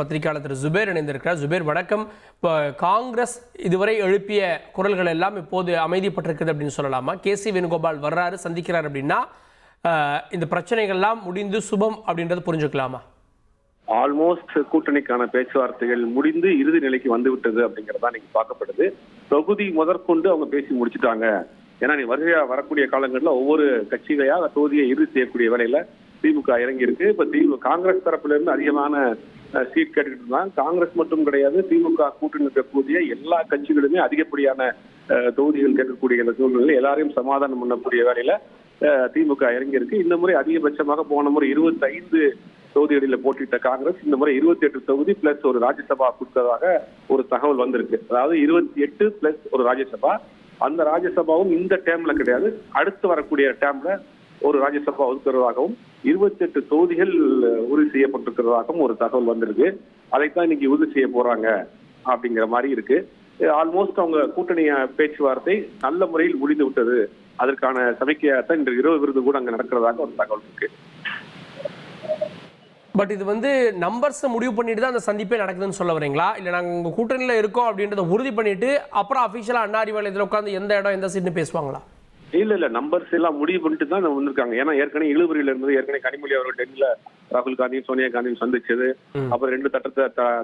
பத்திரிகையாளர் திரு ஜுபேர் இணைந்திருக்கிறார். ஜுபேர் வணக்கம். இப்போ காங்கிரஸ் இதுவரை எழுப்பிய குரல்கள் எல்லாம் இப்போது அமைதிப்பட்டிருக்குது அப்படின்னு சொல்லலாமா? கேசி வேணுகோபால் வர்றாரு, சந்திக்கிறார் அப்படின்னா இந்த பிரச்சனைகள்லாம் முடிந்து சுபம் அப்படின்றது புரிஞ்சுக்கலாமா? ஆல்மோஸ்ட் கூட்டணிக்கான பேச்சுவார்த்தைகள் முடிந்து இறுதி நிலைக்கு வந்து விட்டது அப்படிங்கறதா நீங்க பார்க்கப்படுது. தொகுதி முதற்கொண்டு அவங்க பேசி முடிச்சுட்டாங்க. ஏன்னா நீ வரக்கூடிய காலங்களில் ஒவ்வொரு கட்சிகளையா தொகுதியை இறுதி செய்யக்கூடிய வேலையில திமுக இறங்கி இருக்கு. இப்ப காங்கிரஸ் தரப்புல இருந்து அதிகமான சீட் கேட்டுக்கிட்டு இருந்தாங்க. காங்கிரஸ் மட்டும் கிடையாது, திமுக கூட்டணி இருக்கக்கூடிய எல்லா கட்சிகளுமே அதிகப்படியான தொகுதிகள் கேட்கக்கூடிய இந்த சூழ்நிலை எல்லாரையும் சமாதானம் பண்ணக்கூடிய வேலையில திமுக இறங்கி இருக்கு. இந்த முறை அதிகபட்சமாக போன முறை 25 தொகுதிகளில் போட்டியிட்ட காங்கிரஸ் இந்த முறை 28 தொகுதி பிளஸ் ஒரு ராஜ்யசபா கொடுத்ததாக ஒரு தகவல் வந்திருக்கு. அதாவது 28 பிளஸ் ஒரு ராஜ்யசபா. அந்த ராஜ்யசபாவும் இந்த டேம்ல கிடையாது, அடுத்து வரக்கூடிய டேம்ல ஒரு ராஜ்யசபா ஒதுக்குறதாகவும் 28 தொகுதிகள் உறுதி செய்யப்பட்டிருக்கிறதாகவும் ஒரு தகவல் வந்திருக்கு. அதைத்தான் இன்னைக்கு உறுதி செய்ய போறாங்க அப்படிங்கிற மாதிரி இருக்கு. ஆல்மோஸ்ட் அவங்க கூட்டணி பேச்சுவார்த்தை நல்ல முறையில் முடிந்து விட்டது. அதற்கான சமிக்கையாகத்தான் இன்று இரவு விருது கூட அங்க நடக்கிறதாக ஒரு தகவல் இருக்கு. பட் இது நம்பர்ஸ் முடிவு பண்ணிட்டு தான் அந்த சந்திப்பே நடக்குதுன்னு சொல்ல வரீங்களா? இல்லை நாங்கள் உங்கள் கூட்டணியில் இருக்கோம் அப்படின்றத உறுதி பண்ணிட்டு அப்புறம் அஃபிஷியலாக அண்ணாரிவாள் இதில் உட்காந்து எந்த இடம் எந்த சீட்னு பேசுவாங்களா? இல்ல நம்பர்ஸ் எல்லாம் முடிவு பண்ணிட்டு தான் வந்திருக்காங்க. ஏன்னா ஏற்கனவே இழுபறியில இருந்தது. ஏற்கனவே கனிமொழி அவர்கள் டெல்லியில ராகுல் காந்தியும் சோனியா காந்தியும் சந்திச்சது. அப்புறம் 2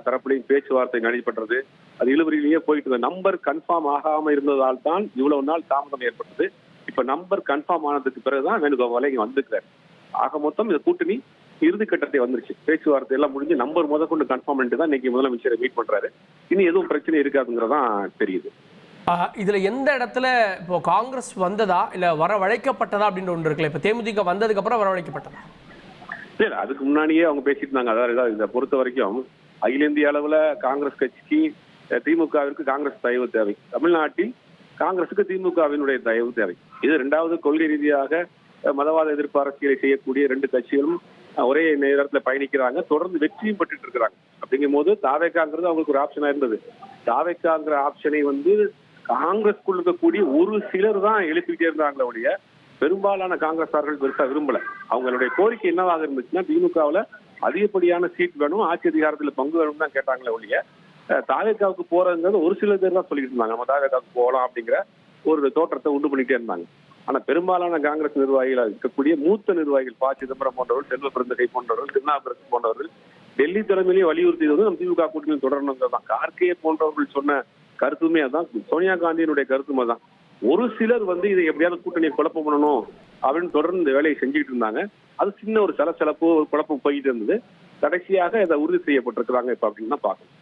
தரப்புலையும் பேச்சுவார்த்தை நடைபெற்றது. அது இழுபறியிலேயே போயிட்டு நம்பர் கன்ஃபார்ம் ஆகாம இருந்ததால் தான் இவ்வளவு நாள் தாமதம் ஏற்பட்டது. இப்ப நம்பர் கன்ஃபார்ம் ஆனதுக்கு பிறகுதான் வேணுகோபால இங்க வந்துக்கிறார். ஆக மொத்தம் இந்த கூட்டணி இறுதி கட்டத்தை வந்துருச்சு. பேச்சுவார்த்தை எல்லாம் முடிஞ்சு நம்பர் முதற்கொண்டு கன்ஃபார்ம் பண்ணிட்டு தான் இன்னைக்கு முதலமைச்சரை மீட் பண்றாரு. இனி எதுவும் பிரச்சனை இருக்காதுங்கிறதான் தெரியுது. இதுல எந்த இடத்துல இப்போ காங்கிரஸ் வந்ததா இல்ல வரவழைக்கப்பட்டதா அப்படின்னு ஒன்று இருக்குல்ல? இப்ப தேமுதிக வந்ததுக்கு அப்புறம் வரவழைக்கப்பட்டதா? இல்ல அதுக்கு முன்னாடியே அவங்க பேசிட்டு இருந்தாங்க. அதாவது இதை பொறுத்த வரைக்கும் அகில இந்திய அளவுல காங்கிரஸ் கட்சிக்கு திமுகவிற்கு காங்கிரஸ் தயவு தேவை, தமிழ்நாட்டில் காங்கிரசுக்கு திமுகவினுடைய தயவு தேவை. இது 2வது கொள்கை ரீதியாக மதவாத எதிர்ப்பு அரசியலை செய்யக்கூடிய 2 கட்சிகளும் ஒரே நேரத்தில் பயணிக்கிறாங்க. தொடர்ந்து வெற்றியும் பெற்றுட்டு இருக்கிறாங்க. அப்படிங்கும் போது தாவேக்காங்கிறது அவங்களுக்கு ஒரு ஆப்ஷனா இருந்தது. தாவேக்காங்கிற ஆப்ஷனை காங்கிரஸ்குள் இருக்கக்கூடிய ஒரு சிலர் தான் எழுப்பிக்கிட்டே இருந்தாங்களே ஒழிய பெரும்பாலான காங்கிரஸார்கள் பெருசா விரும்பல. அவங்களுடைய கோரிக்கை என்னவாக இருந்துச்சுன்னா திமுகவுல அதிகப்படியான சீட் வேணும், ஆட்சி அதிகாரத்துல பங்கு வேணும் தான் கேட்டாங்களே ஒழிய தாவேக்காவுக்கு போறதுங்கிறது ஒரு சில பேர் தான் சொல்லிட்டு இருந்தாங்க. நம்ம தாவேக்காவுக்கு போகலாம் அப்படிங்கிற ஒரு தோற்றத்தை உண்டு பண்ணிட்டே இருந்தாங்க. ஆனா பெரும்பாலான காங்கிரஸ் நிர்வாகிகள் இருக்கக்கூடிய மூத்த நிர்வாகிகள் ப. சிதம்பரம் போன்றவர்கள், செல்வ பெருந்தகை போன்றவர்கள், திருநாவுக்கரசு போன்றவர்கள் டெல்லி தலைமையிலேயே வலியுறுத்தியது நம்ம திமுக கூட்டணியில் தொடரணுங்கிறது தான். கார்கே போன்றவர்கள் சொன்ன கருத்துமே அதான், சோனியா காந்தியினுடைய கருத்துமே தான். ஒரு சிலர் இதை எப்படியாவது கூட்டணியை குழப்பம் பண்ணணும் அப்படின்னு தொடர்ந்து இந்த வேலையை செஞ்சுக்கிட்டு இருந்தாங்க. அது சின்ன ஒரு சலசலப்பு, ஒரு குழப்பம் போயிட்டு இருந்தது. கடைசியாக இதை உறுதி செய்யப்பட்டிருக்கிறாங்க இப்ப அப்படின்னு தான் பார்க்கணும்.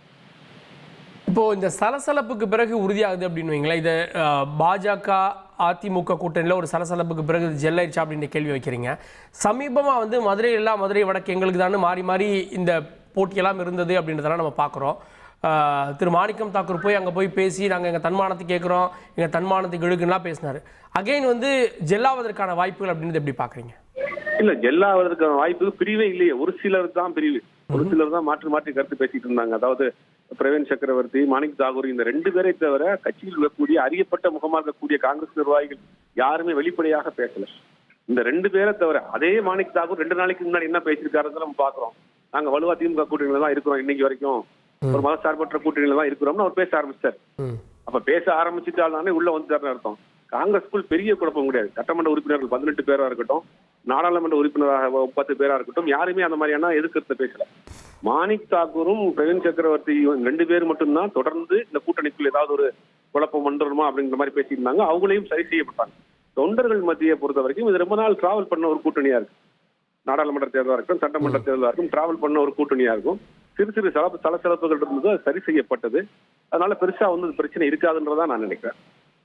இப்போ இந்த சலசலப்புக்கு பிறகு உறுதியாகுது அப்படின்னு வைங்களேன். இது பாஜக அதிமுக கூட்டணியில் ஒரு சலசலப்புக்கு பிறகு ஜெல்லாயிடுச்சா அப்படின்னு கேள்வி வைக்கிறீங்க. சமீபமாக மதுரை எல்லாம் மதுரை வடக்கு எங்களுக்கு தான் மாறி மாறி இந்த போட்டியெல்லாம் இருந்தது அப்படின்றதெல்லாம் நம்ம பார்க்குறோம். திரு மாணிக்கம் தாக்கூர் போய் அங்கே போய் பேசி நாங்கள் எங்கள் தன்மானத்துக்கு கேட்குறோம், எங்கள் தன்மானத்துக்கு இழுக்குன்னா பேசினார். அகைன் ஜெல்லாவதற்கான வாய்ப்புகள் அப்படின்னு எப்படி பார்க்குறீங்க? இல்ல ஜெல்லாவதற்கான வாய்ப்பு பிரிவே இல்லையே. ஒரு சிலர் தான் பிரிவு, ஒரு சிலர் தான் மாற்றி மாற்றி கருத்து பேசிட்டு இருந்தாங்க. அதாவது பிரவீன் சக்கரவர்த்தி, மாணிக் தாகூர் இந்த 2 பேரை தவிர கட்சியில் இருக்கக்கூடிய அறியப்பட்ட முகமாக இருக்கக்கூடிய காங்கிரஸ் நிர்வாகிகள் யாருமே வெளிப்படையாக பேசல. இந்த 2 பேரை தவிர அதே மாணிக் தாகூர் 2 நாளைக்கு முன்னாடி என்ன பேசியிருக்காருன்னு நம்ம பாக்குறோம். நாங்க வலுவா திமுக கூட்டணியில தான் இருக்கிறோம், இன்னைக்கு வரைக்கும் ஒரு மதசார்பற்ற கூட்டணியில தான் இருக்கிறோம்னு அவர் பேச ஆரம்பிச்சார். அப்ப பேச ஆரம்பிச்சுட்டாலே உள்ள வந்துட்டாருன்னு அர்த்தம். காங்கிரஸ்குள் பெரிய குழப்பம் கிடையாது. சட்டமன்ற உறுப்பினர்கள் 18 பேரா இருக்கட்டும், நாடாளுமன்ற உறுப்பினராக 10 பேரா இருக்கட்டும், யாருமே அந்த மாதிரியான எதிர்க்கருத்தை பேசல. மாணிக் தாக்கூரும் பிரவீன் சக்கரவர்த்தியும் 2 பேர் மட்டும்தான் தொடர்ந்து இந்த கூட்டணிக்குள் ஏதாவது ஒரு குழப்பம் வந்துடுமா அப்படிங்கிற மாதிரி பேசியிருந்தாங்க. அவங்களையும் சரி செய்யப்பட்டாங்க. தொண்டர்கள் மத்தியை பொறுத்த வரைக்கும் இது ரொம்ப நாள் டிராவல் பண்ண ஒரு கூட்டணியா இருக்கு. நாடாளுமன்ற தேர்தலா இருக்கட்டும், சட்டமன்ற தேர்தலா இருக்கும், டிராவல் பண்ண ஒரு கூட்டணியா இருக்கும். சிறு சிறு சலசலப்புகள் இருந்தது, அது சரி செய்யப்பட்டது. அதனால பெருசா பிரச்சனை இருக்காதுன்றதான் நான் நினைக்கிறேன்.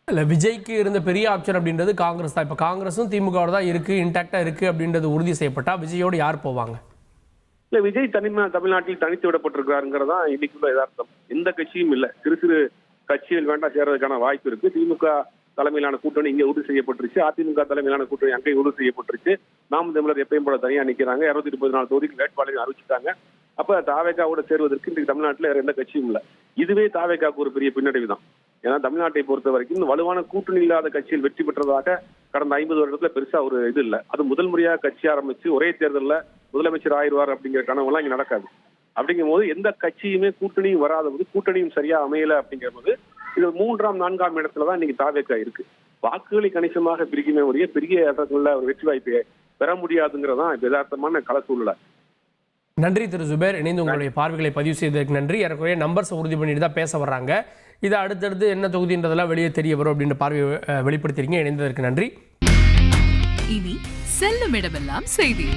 இல்லை, விஜய்க்கு இருந்த பெரிய ஆப்ஷன் அப்படின்றது காங்கிரஸ் தான். இப்போ காங்கிரஸும் திமுக தான் இருக்கு, இன்டாக்டா இருக்கு அப்படின்றது உறுதி செய்யப்பட்டா விஜயோடு யார் போவாங்க? இல்ல விஜய் தமிழ்நாட்டில் தனித்து விடப்பட்டிருக்காருங்கிறதா இன்னைக்குள்ள யதார்த்தம். எந்த கட்சியும் இல்ல, சிறு சிறு கட்சிகள் வேண்டாம் சேர்றதுக்கான வாய்ப்பு இருக்கு. திமுக தலைமையிலான கூட்டணி இங்க உறுதி செய்யப்பட்டுருச்சு, அதிமுக தலைமையிலான கூட்டணி அங்கே உறுதி செய்யப்பட்டுருச்சு. நாம் தமிழர் எப்பயும் போல தனியா நிக்கிறாங்க. 234 தொகுதிக்கு வேட்பாளர்கள் அறிவிச்சுட்டாங்க. அப்ப தாவேக்காவோட சேர்வதற்கு இன்றைக்கு தமிழ்நாட்டில் வேற எந்த கட்சியும் இல்லை. இதுவே தாவேக்காவுக்கு ஒரு பெரிய பின்னடைவு தான். ஏன்னா தமிழ்நாட்டை பொறுத்த வரைக்கும் வலுவான கூட்டணி இல்லாத கட்சியில் வெற்றி பெற்றதாக கடந்த 50 வருடத்துல பெருசா ஒரு இது இல்லை. அது முதல் முறையாக கட்சி ஆரம்பிச்சு ஒரே தேர்தலில் முதலமைச்சர் ஆயிடுவார் அப்படிங்கிற கனவுலாம் இங்க நடக்காது. அப்படிங்கும் போது எந்த கட்சியுமே கூட்டணியும் வராத போது, கூட்டணியும் சரியா அமையல அப்படிங்கிற போது இது 3ஆம் 4ஆம் இடத்துலதான் இன்னைக்கு தாவேக்கா இருக்கு. வாக்குகளை கணிசமாக பிரிக்குமே ஒழிய பெரிய இடங்கள்ல ஒரு வெற்றி வாய்ப்பை பெற முடியாதுங்கிறதான் யதார்த்தமான கள சூழ்நிலை. நன்றி திரு ஜுபேர், இணைந்து உங்களுடைய பார்வைகளை பதிவு செய்ததற்கு நன்றி. ஏறக்குறைய நம்பர்ஸை உறுதி பண்ணிட்டு தான் பேச வர்றாங்க. இதை அடுத்தடுத்து என்ன தொகுதின்றதெல்லாம் வெளியே தெரிய வரும் அப்படின்ற பார்வையை வெளிப்படுத்திருக்கீங்க. இணைந்ததற்கு நன்றி. இனி செல்லும் இடமெல்லாம் செய்தி.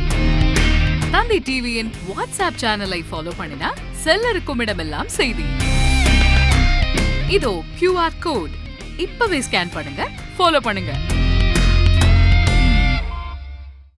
தந்தை டிவியின் வாட்ஸ்அப் சேனலை ஃபாலோ பண்ணினா செல்ல இருக்கும் இடமெல்லாம் செய்தி. இதோ QR கோட் இப்பவே ஸ்கேன் பண்ணுங்க, ஃபாலோ பண்ணுங்க.